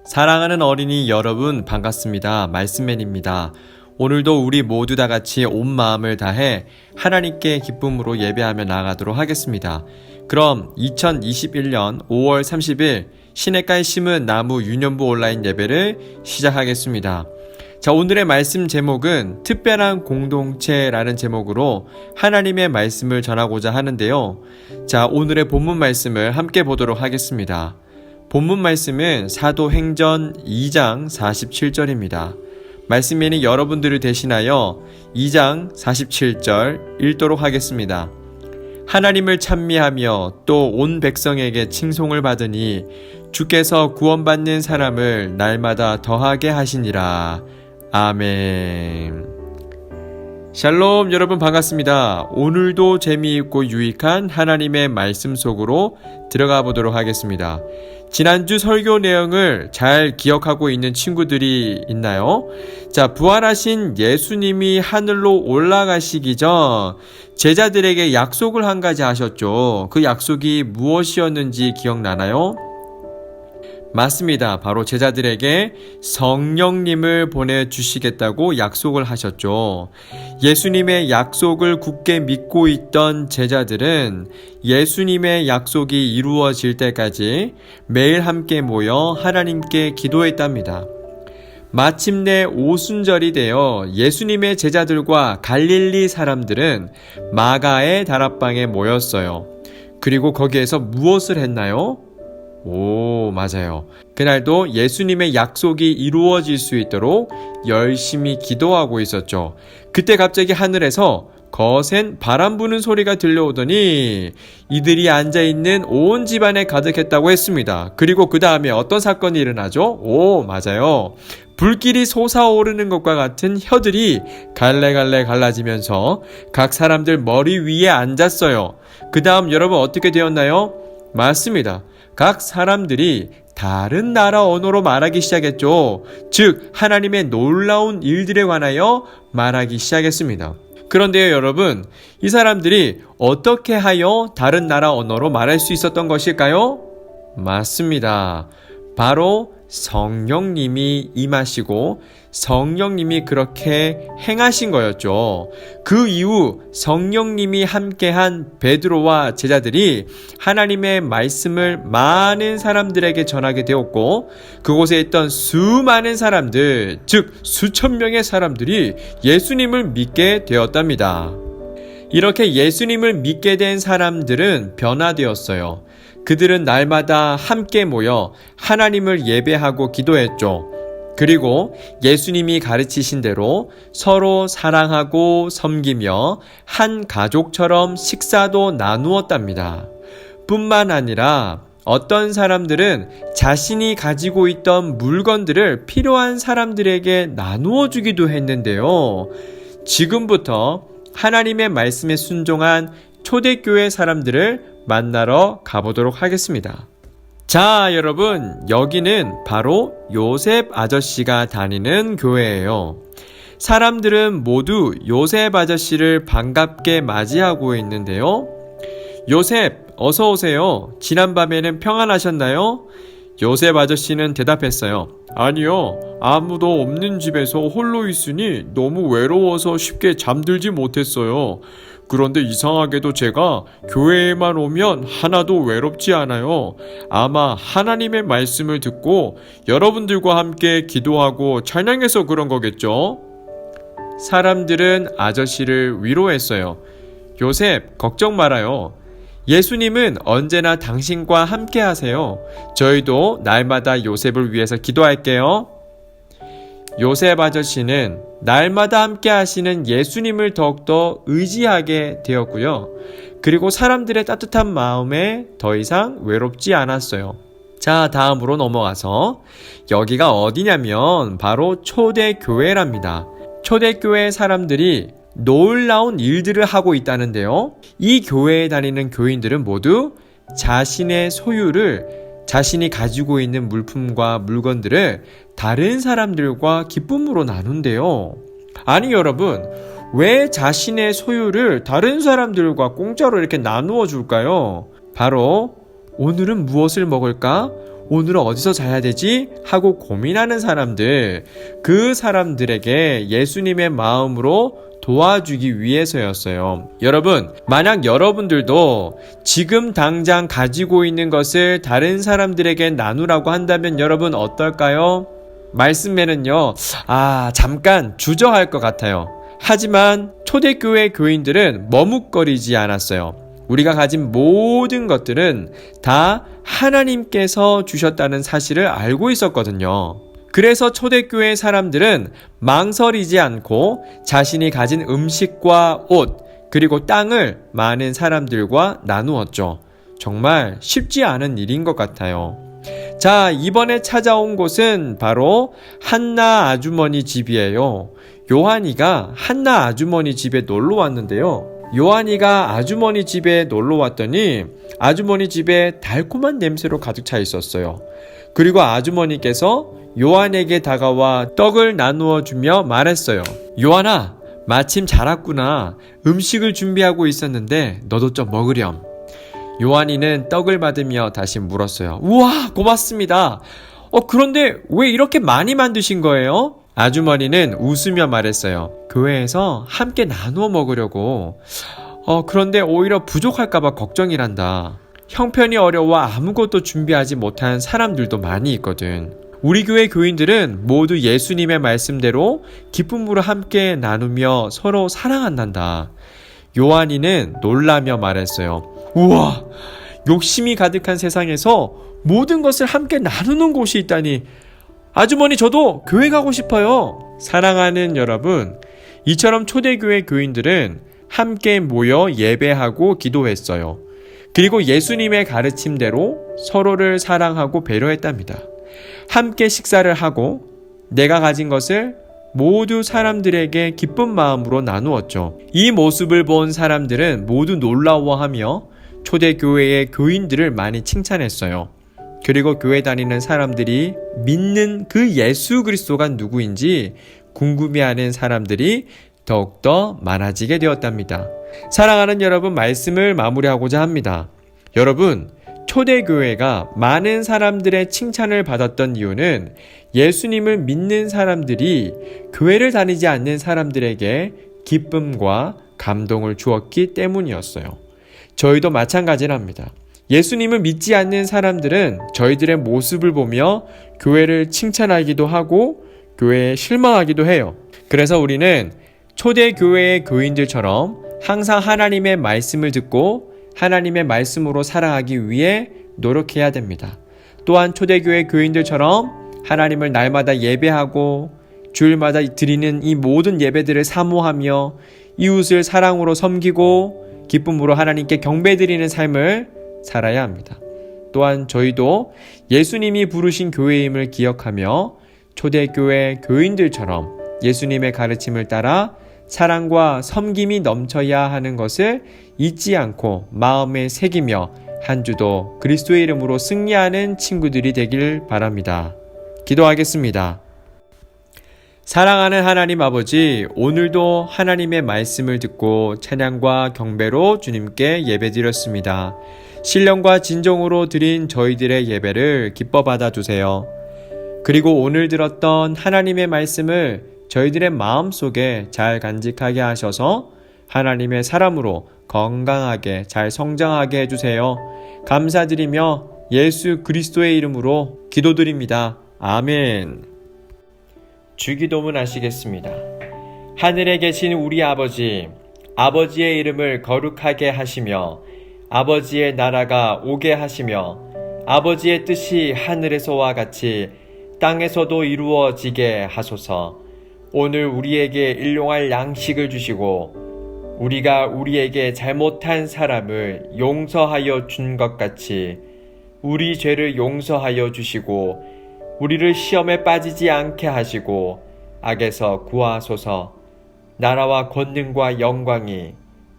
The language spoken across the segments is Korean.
사랑하는 어린이 여러분 반갑습니다. 말씀맨입니다. 오늘도 우리 모두 다 같이 온 마음을 다해 하나님께 기쁨으로 예배하며 나아가도록 하겠습니다. 그럼 2021년 5월 30일 시냇가에 심은 나무 유년부 온라인 예배를 시작하겠습니다. 자, 오늘의 말씀 제목은 특별한 공동체라는 제목으로 하나님의 말씀을 전하고자 하는데요. 자, 오늘의 본문 말씀을 함께 보도록 하겠습니다. 본문 말씀은 사도행전 2장 47절입니다. 말씀맨이 여러분들을 대신하여 2장 47절 읽도록 하겠습니다. 하나님을 찬미하며 또 온 백성에게 칭송을 받으니 주께서 구원받는 사람을 날마다 더하게 하시니라. 아멘. 샬롬, 여러분 반갑습니다. 오늘도 재미있고 유익한 하나님의 말씀 속으로 들어가 보도록 하겠습니다. 지난주 설교 내용을 잘 기억하고 있는 친구들이 있나요? 자, 부활하신 예수님이 하늘로 올라가시기 전 제자들에게 약속을 한 가지 하셨죠. 그 약속이 무엇이었는지 기억나나요? 맞습니다. 바로 제자들에게 성령님을 보내주시겠다고 약속을 하셨죠. 예수님의 약속을 굳게 믿고 있던 제자들은 예수님의 약속이 이루어질 때까지 매일 함께 모여 하나님께 기도했답니다. 마침내 오순절이 되어 예수님의 제자들과 갈릴리 사람들은 마가의 다락방에 모였어요. 그리고 거기에서 무엇을 했나요? 오, 맞아요. 그날도 예수님의 약속이 이루어질 수 있도록 열심히 기도하고 있었죠. 그때 갑자기 하늘에서 거센 바람 부는 소리가 들려오더니 이들이 앉아있는 온 집안에 가득했다고 했습니다. 그리고 그 다음에 어떤 사건이 일어나죠? 오, 맞아요. 불길이 솟아오르는 것과 같은 혀들이 갈래갈래 갈라지면서 각 사람들 머리 위에 앉았어요. 그 다음 여러분 어떻게 되었나요? 맞습니다. 각 사람들이 다른 나라 언어로 말하기 시작했죠. 즉 하나님의 놀라운 일들에 관하여 말하기 시작했습니다. 그런데요 여러분, 이 사람들이 어떻게 하여 다른 나라 언어로 말할 수 있었던 것일까요? 맞습니다. 바로 성령님이 임하시고 성령님이 그렇게 행하신 거였죠. 그 이후 성령님이 함께한 베드로와 제자들이 하나님의 말씀을 많은 사람들에게 전하게 되었고 그곳에 있던 수많은 사람들, 즉 수천 명의 사람들이 예수님을 믿게 되었답니다. 이렇게 예수님을 믿게 된 사람들은 변화되었어요. 그들은 날마다 함께 모여 하나님을 예배하고 기도했죠. 그리고 예수님이 가르치신 대로 서로 사랑하고 섬기며 한 가족처럼 식사도 나누었답니다. 뿐만 아니라 어떤 사람들은 자신이 가지고 있던 물건들을 필요한 사람들에게 나누어 주기도 했는데요. 지금부터 하나님의 말씀에 순종한 초대교회 사람들을 만나러 가보도록 하겠습니다. 자, 여러분, 여기는 바로 요셉 아저씨가 다니는 교회예요. 사람들은 모두 요셉 아저씨를 반갑게 맞이하고 있는데요. 요셉, 어서 오세요. 지난밤에는 평안하셨나요? 요셉 아저씨는 대답했어요. 아니요, 아무도 없는 집에서 홀로 있으니 너무 외로워서 쉽게 잠들지 못했어요. 그런데 이상하게도 제가 교회에만 오면 하나도 외롭지 않아요. 아마 하나님의 말씀을 듣고 여러분들과 함께 기도하고 찬양해서 그런 거겠죠? 사람들은 아저씨를 위로했어요. 요셉, 걱정 말아요. 예수님은 언제나 당신과 함께 하세요. 저희도 날마다 요셉을 위해서 기도할게요. 요셉 아저씨는 날마다 함께 하시는 예수님을 더욱더 의지하게 되었고요. 그리고 사람들의 따뜻한 마음에 더 이상 외롭지 않았어요. 자, 다음으로 넘어가서 여기가 어디냐면 바로 초대교회랍니다. 초대교회 사람들이 놀라운 일들을 하고 있다는데요. 이 교회에 다니는 교인들은 모두 자신의 소유를 자신이 가지고 있는 물품과 물건들을 다른 사람들과 기쁨으로 나눈대요. 아니 여러분, 왜 자신의 소유를 다른 사람들과 공짜로 이렇게 나누어 줄까요? 바로 오늘은 무엇을 먹을까? 오늘은 어디서 자야 되지? 하고 고민하는 사람들, 그 사람들에게 예수님의 마음으로 도와주기 위해서였어요. 여러분, 만약 여러분들도 지금 당장 가지고 있는 것을 다른 사람들에게 나누라고 한다면 여러분 어떨까요? 말씀에는요, 잠깐 주저할 것 같아요. 하지만 초대교회 교인들은 머뭇거리지 않았어요. 우리가 가진 모든 것들은 다 하나님께서 주셨다는 사실을 알고 있었거든요. 그래서 초대교회 사람들은 망설이지 않고 자신이 가진 음식과 옷, 그리고 땅을 많은 사람들과 나누었죠. 정말 쉽지 않은 일인 것 같아요. 자, 이번에 찾아온 곳은 바로 한나 아주머니 집이에요. 요한이가 한나 아주머니 집에 놀러 왔는데요. 요한이가 아주머니 집에 놀러 왔더니 아주머니 집에 달콤한 냄새로 가득 차 있었어요. 그리고 아주머니께서 요한에게 다가와 떡을 나누어 주며 말했어요. 요한아, 마침 잘 왔구나. 음식을 준비하고 있었는데 너도 좀 먹으렴. 요한이는 떡을 받으며 다시 물었어요. 우와, 고맙습니다. 그런데 왜 이렇게 많이 만드신 거예요? 아주머니는 웃으며 말했어요. 교회에서 함께 나누어 먹으려고. 그런데 오히려 부족할까봐 걱정이란다. 형편이 어려워 아무것도 준비하지 못한 사람들도 많이 있거든. 우리 교회 교인들은 모두 예수님의 말씀대로 기쁨으로 함께 나누며 서로 사랑한단다. 요한이는 놀라며 말했어요. 우와, 욕심이 가득한 세상에서 모든 것을 함께 나누는 곳이 있다니. 아주머니, 저도 교회 가고 싶어요. 사랑하는 여러분, 이처럼 초대교회 교인들은 함께 모여 예배하고 기도했어요. 그리고 예수님의 가르침대로 서로를 사랑하고 배려했답니다. 함께 식사를 하고 내가 가진 것을 모두 사람들에게 기쁜 마음으로 나누었죠. 이 모습을 본 사람들은 모두 놀라워하며 초대교회의 교인들을 많이 칭찬했어요. 그리고 교회 다니는 사람들이 믿는 그 예수 그리스도가 누구인지 궁금해하는 사람들이 더욱더 많아지게 되었답니다. 사랑하는 여러분, 말씀을 마무리하고자 합니다. 여러분, 초대교회가 많은 사람들의 칭찬을 받았던 이유는 예수님을 믿는 사람들이 교회를 다니지 않는 사람들에게 기쁨과 감동을 주었기 때문이었어요. 저희도 마찬가지랍니다. 예수님을 믿지 않는 사람들은 저희들의 모습을 보며 교회를 칭찬하기도 하고 교회에 실망하기도 해요. 그래서 우리는 초대교회의 교인들처럼 항상 하나님의 말씀을 듣고 하나님의 말씀으로 살아가기 위해 노력해야 됩니다. 또한 초대교회 교인들처럼 하나님을 날마다 예배하고 주일마다 드리는 이 모든 예배들을 사모하며 이웃을 사랑으로 섬기고 기쁨으로 하나님께 경배드리는 삶을 살아야 합니다. 또한 저희도 예수님이 부르신 교회임을 기억하며 초대교회 교인들처럼 예수님의 가르침을 따라 사랑과 섬김이 넘쳐야 하는 것을 잊지 않고 마음에 새기며 한 주도 그리스도의 이름으로 승리하는 친구들이 되길 바랍니다. 기도하겠습니다. 사랑하는 하나님 아버지, 오늘도 하나님의 말씀을 듣고 찬양과 경배로 주님께 예배드렸습니다. 신령과 진정으로 드린 저희들의 예배를 기뻐 받아주세요. 그리고 오늘 들었던 하나님의 말씀을 저희들의 마음속에 잘 간직하게 하셔서 하나님의 사람으로 건강하게 잘 성장하게 해주세요. 감사드리며 예수 그리스도의 이름으로 기도드립니다. 아멘. 주기도문 하시겠습니다. 하늘에 계신 우리 아버지, 아버지의 이름을 거룩하게 하시며 아버지의 나라가 오게 하시며 아버지의 뜻이 하늘에서와 같이 땅에서도 이루어지게 하소서. 오늘 우리에게 일용할 양식을 주시고 우리가 우리에게 잘못한 사람을 용서하여 준 것 같이 우리 죄를 용서하여 주시고 우리를 시험에 빠지지 않게 하시고 악에서 구하소서. 나라와 권능과 영광이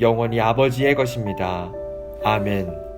영원히 아버지의 것입니다. 아멘.